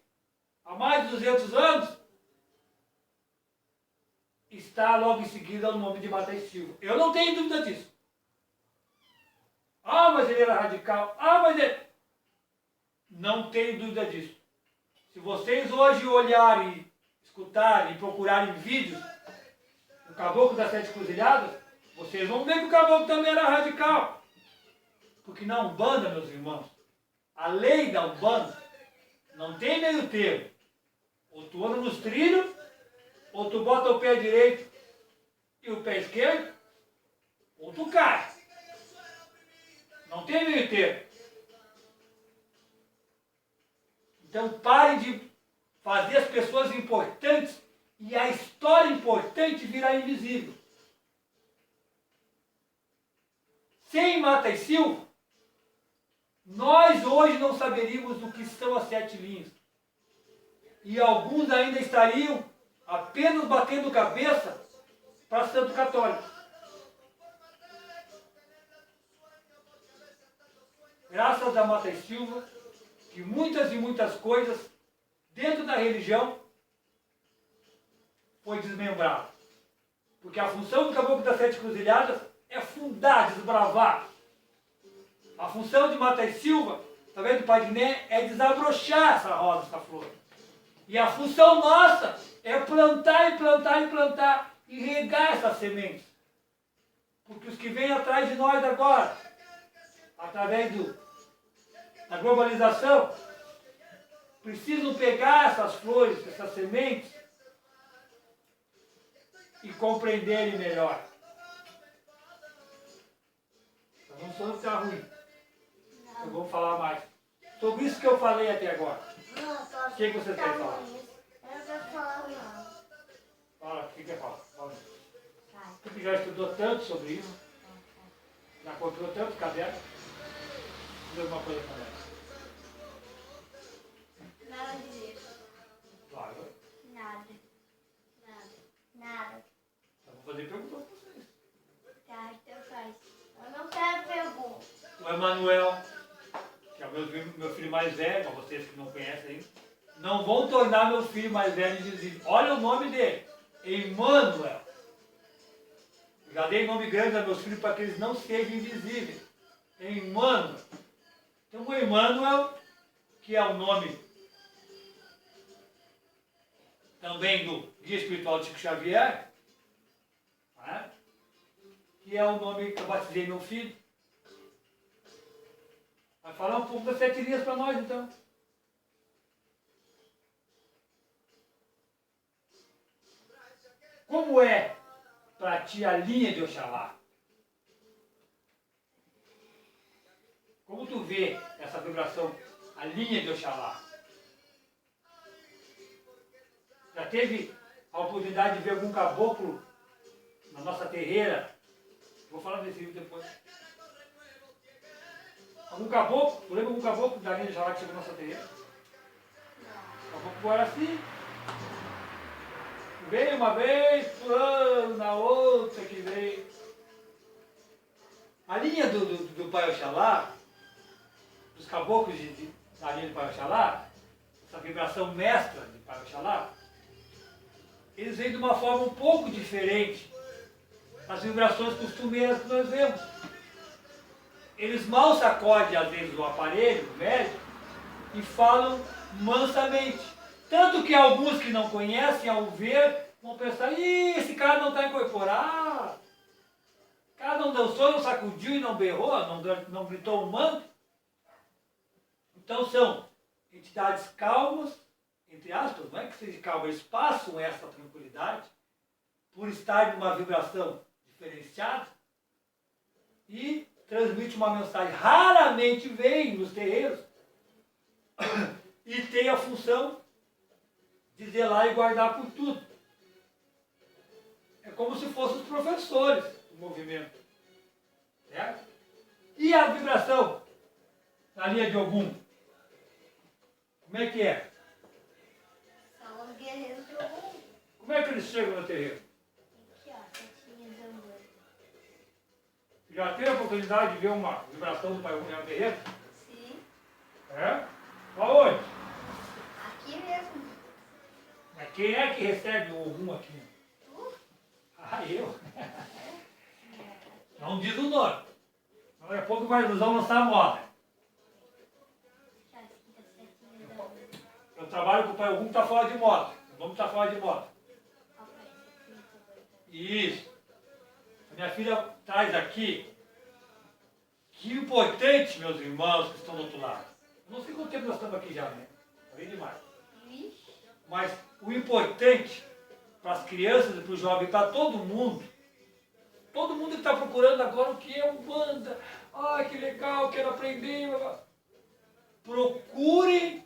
há mais de 200 anos, está logo em seguida o nome de Mata e Silva. Eu não tenho dúvida disso. Mas ele era radical. Mas ele... Não tenho dúvida disso. Se vocês hoje olharem, escutarem e procurarem vídeos do Caboclo das Sete Cruzilhadas, vocês vão ver que o Caboclo também era radical. Porque na Umbanda, meus irmãos, a lei da Umbanda não tem meio termo. Ou tu anda nos trilhos, ou tu bota o pé direito e o pé esquerdo, ou tu cai. Não tem meio termo. Então parem de fazer as pessoas importantes e a história importante virar invisível. Sem Mata e Silva, nós hoje não saberíamos o que são as 7 linhas. E alguns ainda estariam apenas batendo cabeça para Santo Católico. Graças a Mata e Silva, que muitas e muitas coisas dentro da religião foi desmembrado. Porque a função do Caboclo das Sete Cruzilhadas é fundar, desbravar. A função de Mata e Silva, também do Pai Guiné, é desabrochar essa rosa, essa flor. E a função nossa é plantar e plantar e plantar e regar essas sementes. Porque os que vêm atrás de nós agora, através da globalização, precisam pegar essas flores, essas sementes e compreenderem melhor. Então não sou ficar ruim. Eu vou falar mais. Sobre isso que eu falei até agora. O que você quer falar? Eu não quero falar não. Fala, o que quer falar? Fala. Tu já estudou tanto sobre isso, já comprou tanto caderno, diz alguma coisa para ela. Nada disso. Claro. Nada. Nada. Então vou fazer pergunta para vocês. Tá, então faz. Eu não quero pergunta. O Emanuel, que é o meu filho mais velho, para vocês que não conhecem ainda, não vão tornar meu filho mais velho invisível. Olha o nome dele, Emmanuel. Já dei nome grande aos meus filhos para que eles não sejam invisíveis. Emmanuel. Então o Emmanuel, que é o nome também do Guia Espiritual de Chico Xavier, né? Que é o nome que eu batizei meu filho. Vai falar um pouco das 7 linhas para nós, então. Como é para ti a linha de Oxalá? Como tu vê essa vibração, a linha de Oxalá? Já teve a oportunidade de ver algum caboclo na nossa terreira? Vou falar desse livro depois. Algum caboclo? Tu lembra algum caboclo da linha de Oxalá que chegou na nossa terreira? O caboclo era assim. Veio uma vez, fulano, na outra que veio. A linha do Pai Oxalá, dos caboclos da linha do Pai Oxalá, essa vibração mestra do Pai Oxalá, eles vêm de uma forma um pouco diferente as vibrações costumeiras que nós vemos. Eles mal sacodem, às vezes, o aparelho, o médico, e falam mansamente. Tanto que alguns que não conhecem, ao ver, vão pensar, ih, esse cara não está incorporado. O cara não dançou, não sacudiu e não berrou, não gritou um manto. Então são entidades calmas, entre aspas, não é que seja calma, eles passam essa tranquilidade por estar numa vibração diferenciada e transmite uma mensagem. Raramente vem nos terreiros e tem a função de zelar e guardar por tudo. É como se fossem os professores do movimento. Certo? E a vibração na linha de Ogum? Como é que é? São os guerreiros de algum. Como é que eles chegam no terreiro? Aqui, ó, setinhas andando. Já teve a oportunidade de ver uma vibração do Pai Ogum no terreiro? Sim. É? Aonde? Aqui mesmo. Mas quem é que recebe o Ogum aqui? Tu? Ah, eu. Não diz o nome. Daqui a pouco nós vamos lançar a moda. Já fica setinhas andando. Eu trabalho com o Pai Ogum que está fora de moda. O nome está fora de moda. Ó, pai, setinhas andando. Isso. A minha filha traz aqui. Que importante, meus irmãos que estão do outro lado. Eu não sei quanto tempo nós estamos aqui já, né? Falei demais. Vixe. Mas o importante para as crianças e para o jovem, para todo mundo que está procurando agora o que é Umbanda, que legal, quero aprender. Procurem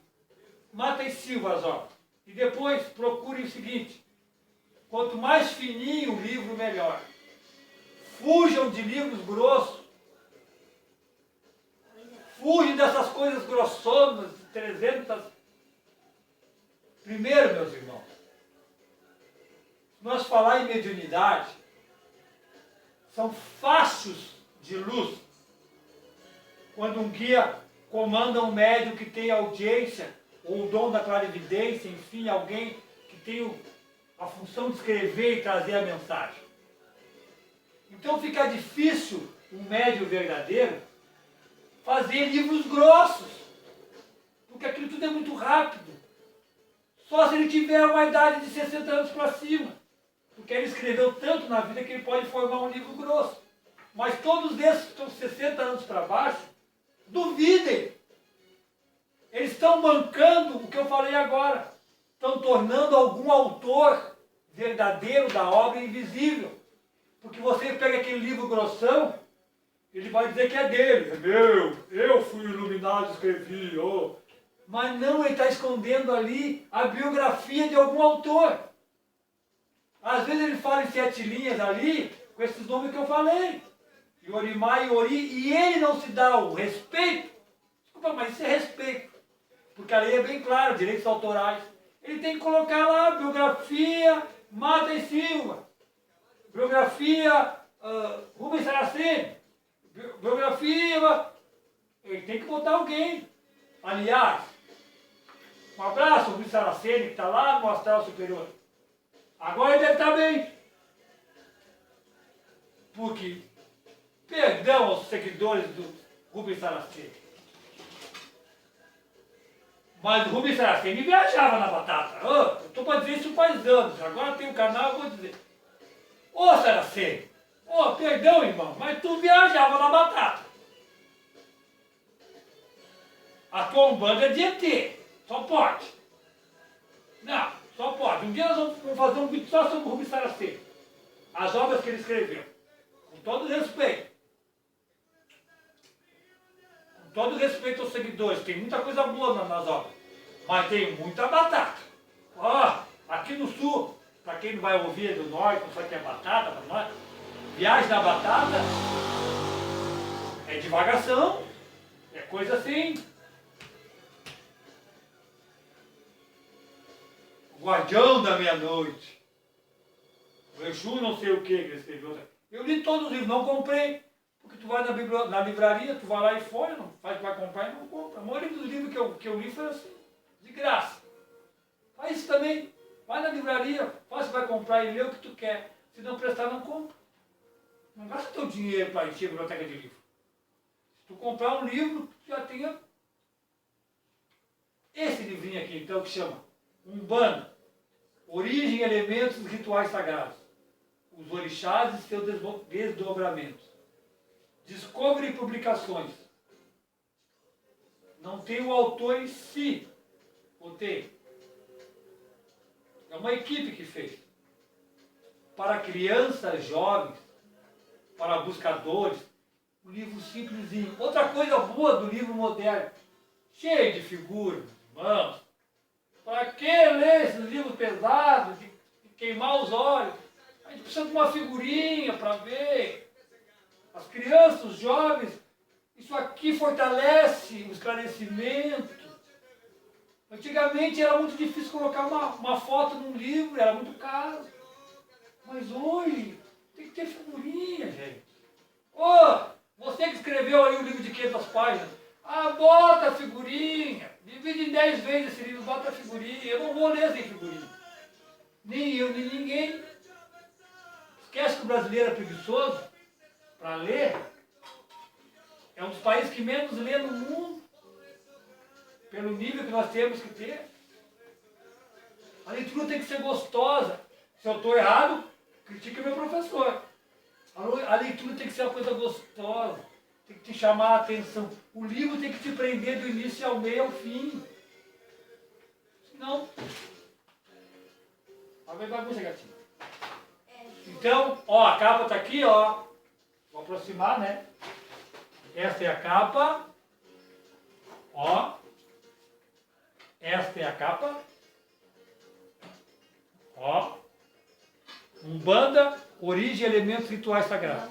Mata e Silvas, ó. E depois procurem o seguinte: quanto mais fininho o livro, melhor. Fujam de livros grossos. Fujam dessas coisas grossonas, 300. Primeiro, meus irmãos, se nós falar em mediunidade, são fachos de luz quando um guia comanda um médium que tem audiência, ou o dom da clarividência, enfim, alguém que tem a função de escrever e trazer a mensagem. Então fica difícil um médium verdadeiro fazer livros grossos, porque aquilo tudo é muito rápido. Só se ele tiver uma idade de 60 anos para cima. Porque ele escreveu tanto na vida que ele pode formar um livro grosso. Mas todos esses que estão 60 anos para baixo, duvidem. Eles estão mancando o que eu falei agora. Estão tornando algum autor verdadeiro da obra invisível. Porque você pega aquele livro grossão, ele vai dizer que é dele. É meu, eu fui iluminado, escrevi. Oh. Mas não, ele está escondendo ali a biografia de algum autor. Às vezes ele fala em 7 linhas ali, com esses nomes que eu falei. Yorimá e Ori, e ele não se dá o respeito. Desculpa, mas isso é respeito. Porque a lei é bem clara, direitos autorais. Ele tem que colocar lá biografia Mata e Silva. Biografia Rubens Saraceni. Biografia. Ele tem que botar alguém. Aliás, um abraço, Rubens Saraceni, que está lá no astral superior. Agora ele deve estar bem. Porque, perdão aos seguidores do Rubens Saraceni, mas o Rubens Saraceni viajava na batata. Eu estou para dizer isso faz anos. Agora tem um canal, eu vou dizer. Ô Saraceni, perdão, irmão, mas tu viajava na batata. A tua Umbanda é de ET. Só pode. Não, só pode. Um dia nós vamos fazer um vídeo só sobre o Rubens Saraceni. As obras que ele escreveu. Com todo respeito. Com todo respeito aos seguidores. Tem muita coisa boa nas obras. Mas tem muita batata. Aqui no sul, para quem não vai ouvir do norte, não sabe o que é batata, para nós, viagem na batata é divagação. É coisa assim. Guardião da Meia-Noite. O Exu não sei o que ele escreveu. Eu li todos os livros, não comprei. Porque tu vai na livraria, tu vai lá e folha, não faz, vai comprar e não compra. A maioria dos livros que eu li foi assim, de graça. Faz isso também. Vai na livraria, vai comprar e lê o que tu quer. Se não prestar, não compra. Não gasta teu dinheiro para encher a biblioteca de livro. Se tu comprar um livro, tu já tenha esse livrinho aqui, então, que chama Umbanda, Origem e Elementos dos Rituais Sagrados, os Orixás e seus desdobramentos. Discovery Publicações. Não tem o autor em si, ou tem? É uma equipe que fez. Para crianças, jovens, para buscadores, um livro simplesinho. Outra coisa boa do livro moderno, cheio de figuras, mãos. Para que ler esses livros pesados, de queimar os olhos? A gente precisa de uma figurinha para ver. As crianças, os jovens, isso aqui fortalece o esclarecimento. Antigamente era muito difícil colocar uma foto num livro, era muito caro. Mas hoje tem que ter figurinha, gente. Ô, você que escreveu aí o livro de 500 páginas, bota a figurinha. Divide em 10 vezes esse livro, bota a figurinha. Eu não vou ler sem figurinha. Nem eu, nem ninguém. Esquece que o brasileiro é preguiçoso para ler. É um dos países que menos lê no mundo. Pelo nível que nós temos que ter. A leitura tem que ser gostosa. Se eu estou errado, critique meu professor. A leitura tem que ser uma coisa gostosa. Tem que te chamar a atenção. O livro tem que te prender do início ao meio ao fim. Senão... Olha a bagunça, gatinho. Então, ó, a capa está aqui, ó. Vou aproximar, né? Esta é a capa. Ó. Esta é a capa. Ó. Umbanda, origem e elementos rituais sagrados.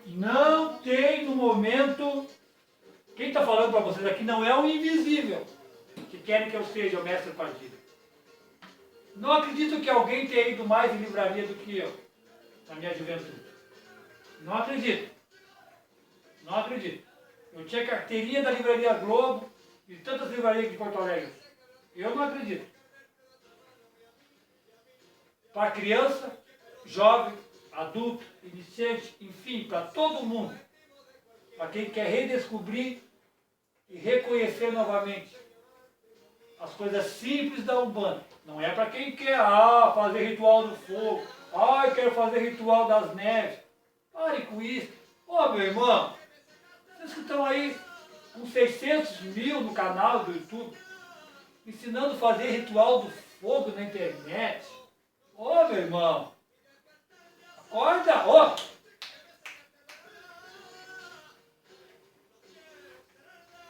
Não tem no momento... Quem está falando para vocês aqui não é o invisível, que querem que eu seja o mestre Padilha. Não acredito que alguém tenha ido mais em livraria do que eu, na minha juventude. Não acredito. Não acredito. Eu tinha carteirinha da Livraria Globo e tantas livrarias de Porto Alegre. Eu não acredito. Para criança, jovem, adulto, iniciante, enfim, para todo mundo. Para quem quer redescobrir e reconhecer novamente as coisas simples da Umbanda. Não é para quem quer fazer ritual do fogo. Eu quero fazer ritual das neves. Pare com isso. Meu irmão, vocês que estão aí com 600 mil no canal do YouTube, ensinando a fazer ritual do fogo na internet. Meu irmão, acorda,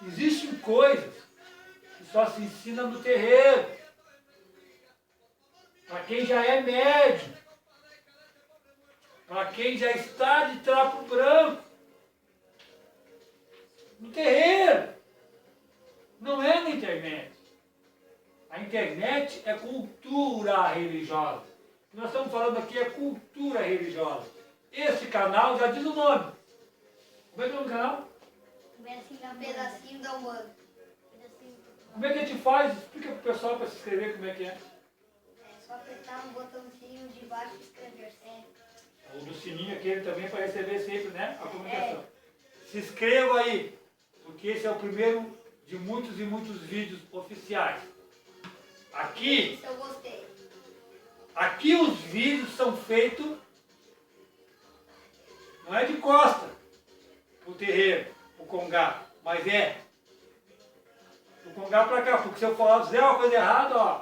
Existem coisas que só se ensina no terreiro. Para quem já é médium. Para quem já está de trapo branco. No terreiro. Não é na internet. A internet é cultura religiosa. O que nós estamos falando aqui é cultura religiosa. Esse canal já diz o nome. Como é que é o nome do canal? Pedacinho da Umbanda. Como é que a gente faz? Explica para o pessoal para se inscrever como é que é. É só apertar no botãozinho de baixo e escrever sempre. O do sininho aquele também para receber sempre, né? A comunicação. Se inscreva aí, porque esse é o primeiro de muitos e muitos vídeos oficiais. Aqui, Isso eu gostei. aqui os vídeos são feitos, não é de costa, pro terreiro, pro congá, mas é do congá para cá, porque se eu falar, fizer uma coisa errada,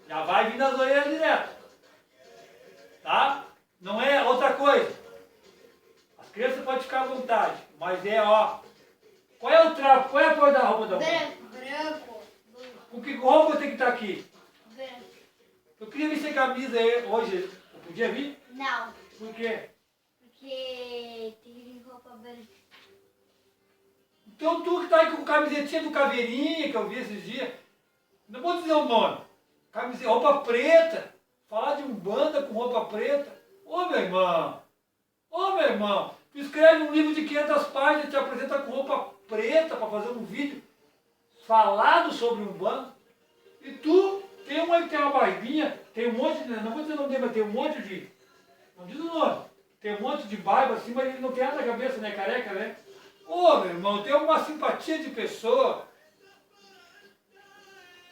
já vai vir nas orelhas direto. Tá? Não é outra coisa. As crianças podem ficar à vontade, mas qual é o trapo, qual é a cor da roupa da mãe? Branco. Com que roupa tem que estar aqui? Branco. Eu queria vir sem camisa aí hoje. Eu podia vir? Não, Por quê? porque tem roupa branca. Então tu que tá aí com camisetinha do Caveirinha, que eu vi esses dias. Não vou dizer o nome. Camiseta, roupa preta. Falar de Umbanda com roupa preta. Meu irmão. Meu irmão. Tu escreve um livro de 500 páginas e te apresenta com roupa preta para fazer um vídeo falado sobre Umbanda. E tu tem uma que tem uma barbinha, tem um monte de... Não vou dizer o nome dele, mas tem um monte de... Não diz o nome. tem um monte de barba assim, mas ele não tem nada na cabeça, né? Careca, né? Ô, meu irmão, tem uma simpatia de pessoa.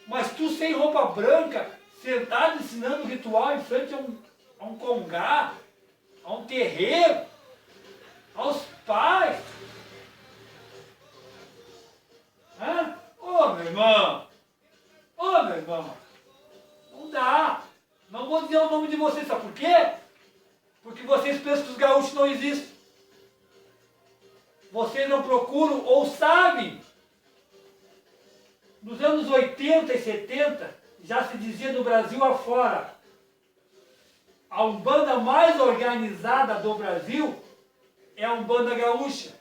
Mas tu sem roupa branca, sentado ensinando ritual em frente a um congá, a um terreiro, aos pais. Hã? Ô, meu irmão! Ô, meu irmão! Não dá! Não vou dizer o nome de vocês, sabe por quê? Porque vocês pensam que os gaúchos não existem. Vocês não procuram ou sabem. Nos anos 80 e 70, já se dizia do Brasil afora, a umbanda mais organizada do Brasil é a Umbanda Gaúcha.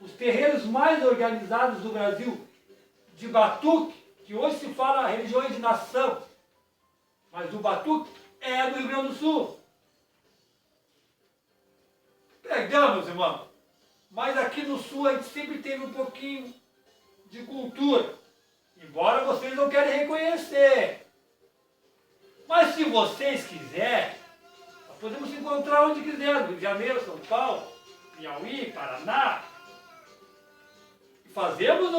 Os terreiros mais organizados do Brasil, de batuque, que hoje se fala religiões de nação, mas o batuque é do Rio Grande do Sul. Pegamos, irmão. Mas aqui no Sul a gente sempre teve um pouquinho de cultura. Embora vocês não querem reconhecer. Mas se vocês quiserem, nós podemos se encontrar onde quiser. Rio de Janeiro, São Paulo, Piauí, Paraná. E fazemos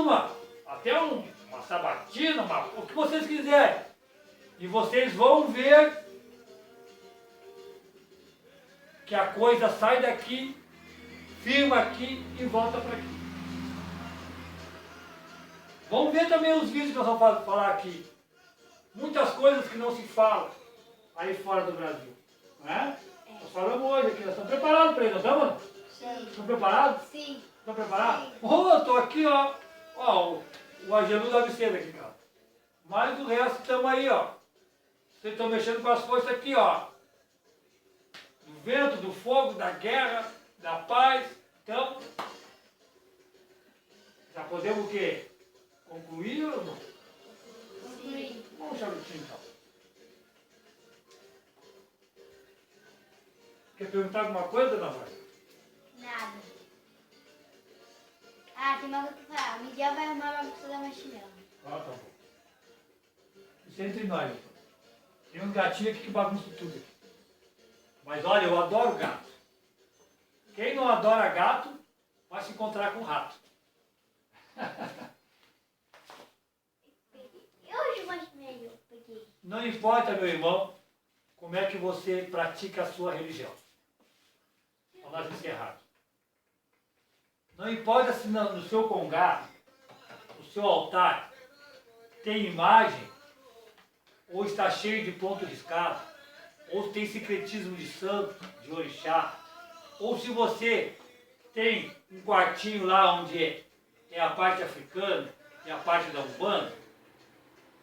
até uma sabatina, o que vocês quiserem. E vocês vão ver que a coisa sai daqui, firma aqui e volta para aqui. Vamos ver também os vídeos que nós vamos falar aqui. Muitas coisas que não se falam aí fora do Brasil. Né? Nós falamos hoje aqui, nós estamos preparados para isso, não estamos? Sim. Estão preparados? Sim. Estão preparados? Sim. Oh, estou aqui, ó. Ó, o Agelu da Vicenda aqui, cara. Mas o resto estamos aí, ó. Vocês estão mexendo com as forças aqui, ó. Do vento, do fogo, da guerra, da paz. Então, já podemos o quê? Concluir ou não? Sim. Vamos charutinho então. Quer perguntar alguma coisa, dona Maria? Nada. Ah, tem uma coisa pra falar. O Miguel vai arrumar pra você dar uma chinela. Ah, tá bom. Isso é entre nós, então. Tem uns gatinhos aqui que bagunçam tudo aqui. Mas olha, eu adoro gato. Quem não adora gato, vai se encontrar com rato. E hoje o marshmallow eu peguei? Não importa, meu irmão, como é que você pratica a sua religião. Para nós encerrarmos. Não importa se no seu congá, no seu altar, tem imagem, ou está cheio de ponto riscado, ou tem secretismo de santo, de orixá, ou se você tem um quartinho lá onde é a parte africana e a parte da Umbanda,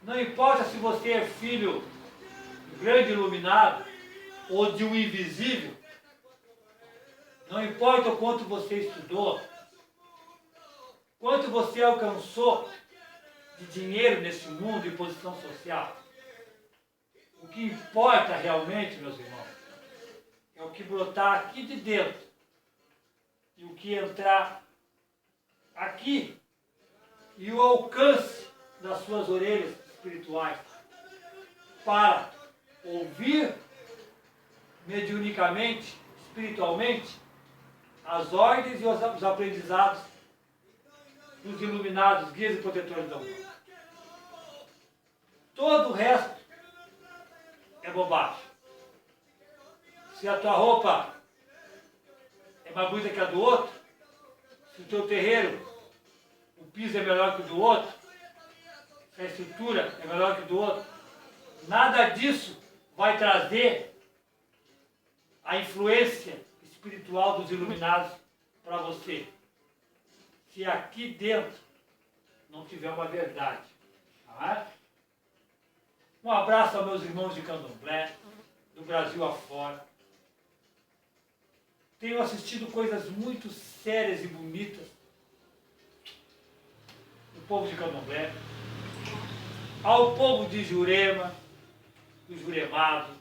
não importa se você é filho do grande iluminado ou de um invisível, não importa o quanto você estudou, quanto você alcançou de dinheiro nesse mundo e posição social. O que importa realmente, meus irmãos, é o que brotar aqui de dentro e o que entrar aqui e o alcance das suas orelhas espirituais para ouvir mediunicamente, espiritualmente, as ordens e os aprendizados dos iluminados, guias e protetores da Umbanda. Todo o resto é bobagem. Se a tua roupa é mais bonita que a do outro, se o teu terreiro, o piso é melhor que o do outro, se a estrutura é melhor que o do outro, nada disso vai trazer a influência espiritual dos iluminados para você. Se aqui dentro não tiver uma verdade. Tá? Um abraço aos meus irmãos de Candomblé, do Brasil afora. Tenho assistido coisas muito sérias e bonitas do povo de Candomblé, ao povo de Jurema, do Juremado,